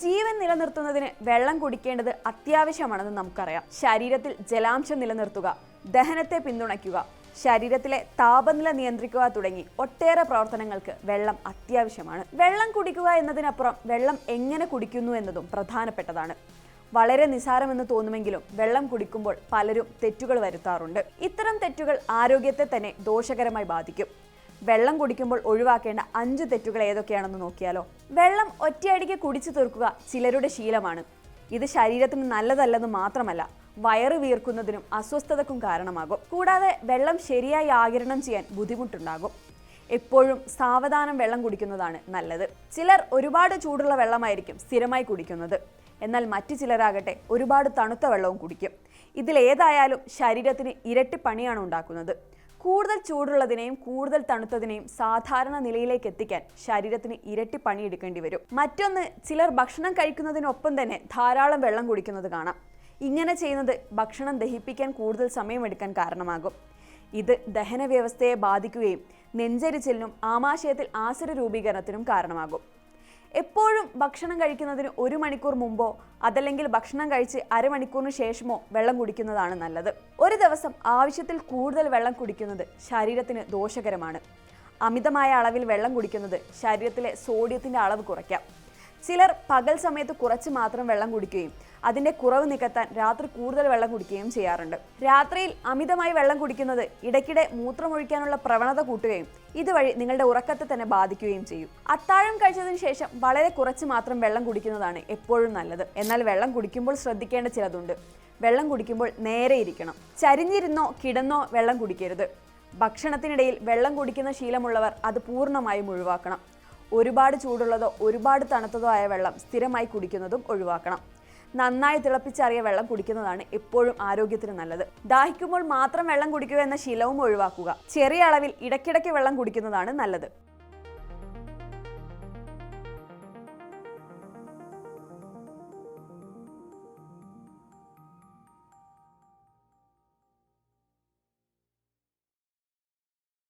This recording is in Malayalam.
ജീവൻ നിലനിർത്തുന്നതിന് വെള്ളം കുടിക്കേണ്ടത് അത്യാവശ്യമാണെന്ന് നമുക്കറിയാം. ശരീരത്തിൽ ജലാംശം നിലനിർത്തുക, ദഹനത്തെ പിന്തുണയ്ക്കുക, ശരീരത്തിലെ താപനില നിയന്ത്രിക്കുക തുടങ്ങി ഒട്ടേറെ പ്രവർത്തനങ്ങൾക്ക് വെള്ളം അത്യാവശ്യമാണ്. വെള്ളം കുടിക്കുക എന്നതിനപ്പുറം വെള്ളം എങ്ങനെ കുടിക്കുന്നു എന്നതും പ്രധാനപ്പെട്ടതാണ്. വളരെ നിസ്സാരമെന്ന് തോന്നുമെങ്കിലും വെള്ളം കുടിക്കുമ്പോൾ പലരും തെറ്റുകൾ വരുത്താറുണ്ട്. ഇത്തരം തെറ്റുകൾ ആരോഗ്യത്തെ തന്നെ ദോഷകരമായി ബാധിക്കും. വെള്ളം കുടിക്കുമ്പോൾ ഒഴിവാക്കേണ്ട 5 തെറ്റുകൾ ഏതൊക്കെയാണെന്ന് നോക്കിയാലോ. വെള്ളം ഒറ്റയടിക്ക് കുടിച്ചു തീർക്കുക ചിലരുടെ ശീലമാണ്. ഇത് ശരീരത്തിന് നല്ലതല്ലെന്ന് മാത്രമല്ല, വയറ് വീർക്കുന്നതിനും അസ്വസ്ഥതക്കും കാരണമാകും. കൂടാതെ വെള്ളം ശരിയായി ആഗിരണം ചെയ്യാൻ ബുദ്ധിമുട്ടുണ്ടാകും. എപ്പോഴും സാവധാനം വെള്ളം കുടിക്കുന്നതാണ് നല്ലത്. ചിലർ ഒരുപാട് ചൂടുള്ള വെള്ളമായിരിക്കും സ്ഥിരമായി കുടിക്കുന്നത്. എന്നാൽ മറ്റു ചിലരാകട്ടെ ഒരുപാട് തണുത്ത വെള്ളവും കുടിക്കും. ഇതിലേതായാലും ശരീരത്തിന് ഇരട്ടി പണിയാണ് ഉണ്ടാക്കുന്നത്. കൂടുതൽ ചൂടുള്ളതിനെയും കൂടുതൽ തണുത്തതിനെയും സാധാരണ നിലയിലേക്ക് എത്തിക്കാൻ ശരീരത്തിന് ഇരട്ടി പണിയെടുക്കേണ്ടി വരും. മറ്റൊന്ന്, ചിലർ ഭക്ഷണം കഴിക്കുന്നതിനൊപ്പം തന്നെ ധാരാളം വെള്ളം കുടിക്കുന്നത് കാണാം. ഇങ്ങനെ ചെയ്യുന്നത് ഭക്ഷണം ദഹിപ്പിക്കാൻ കൂടുതൽ സമയമെടുക്കാൻ കാരണമാകും. ഇത് ദഹന വ്യവസ്ഥയെ ബാധിക്കുകയും നെഞ്ചരിച്ചിലിനും ആമാശയത്തിൽ ആസിഡ് രൂപീകരണത്തിനും കാരണമാകും. എപ്പോഴും ഭക്ഷണം കഴിക്കുന്നതിന് 1 മണിക്കൂർ മുമ്പോ അതല്ലെങ്കിൽ ഭക്ഷണം കഴിച്ച് അരമണിക്കൂറിന് ശേഷമോ വെള്ളം കുടിക്കുന്നതാണ് നല്ലത്. ഒരു ദിവസം ആവശ്യത്തിൽ കൂടുതൽ വെള്ളം കുടിക്കുന്നത് ശരീരത്തിന് ദോഷകരമാണ്. അമിതമായ അളവിൽ വെള്ളം കുടിക്കുന്നത് ശരീരത്തിലെ സോഡിയത്തിൻ്റെ അളവ് കുറയ്ക്കാം. ചിലർ പകൽ സമയത്ത് കുറച്ച് മാത്രം വെള്ളം കുടിക്കുകയും അതിൻ്റെ കുറവ് നികത്താൻ രാത്രി കൂടുതൽ വെള്ളം കുടിക്കുകയും ചെയ്യാറുണ്ട്. രാത്രിയിൽ അമിതമായി വെള്ളം കുടിക്കുന്നത് ഇടയ്ക്കിടെ മൂത്രമൊഴിക്കാനുള്ള പ്രവണത കൂട്ടുകയും ഇതുവഴി നിങ്ങളുടെ ഉറക്കത്തെ തന്നെ ബാധിക്കുകയും ചെയ്യും. അത്താഴം കഴിച്ചതിന് ശേഷം വളരെ കുറച്ച് മാത്രം വെള്ളം കുടിക്കുന്നതാണ് എപ്പോഴും നല്ലത്. എന്നാൽ വെള്ളം കുടിക്കുമ്പോൾ ശ്രദ്ധിക്കേണ്ട ചിലതുണ്ട്. വെള്ളം കുടിക്കുമ്പോൾ നേരെ ഇരിക്കണം. ചരിഞ്ഞിരുന്നോ കിടന്നോ വെള്ളം കുടിക്കരുത്. ഭക്ഷണത്തിനിടയിൽ വെള്ളം കുടിക്കുന്ന ശീലമുള്ളവർ അത് പൂർണ്ണമായും ഒഴിവാക്കണം. ഒരുപാട് ചൂടുള്ളതോ ഒരുപാട് തണുത്തതോ ആയ വെള്ളം സ്ഥിരമായി കുടിക്കുന്നതും ഒഴിവാക്കണം. നന്നായി തിളപ്പിച്ചാറിയ വെള്ളം കുടിക്കുന്നതാണ് എപ്പോഴും ആരോഗ്യത്തിന് നല്ലത്. ദാഹിക്കുമ്പോൾ മാത്രം വെള്ളം കുടിക്കുക എന്ന ശീലവും ഒഴിവാക്കുക. ചെറിയ അളവിൽ ഇടയ്ക്കിടയ്ക്ക് വെള്ളം കുടിക്കുന്നതാണ് നല്ലത്.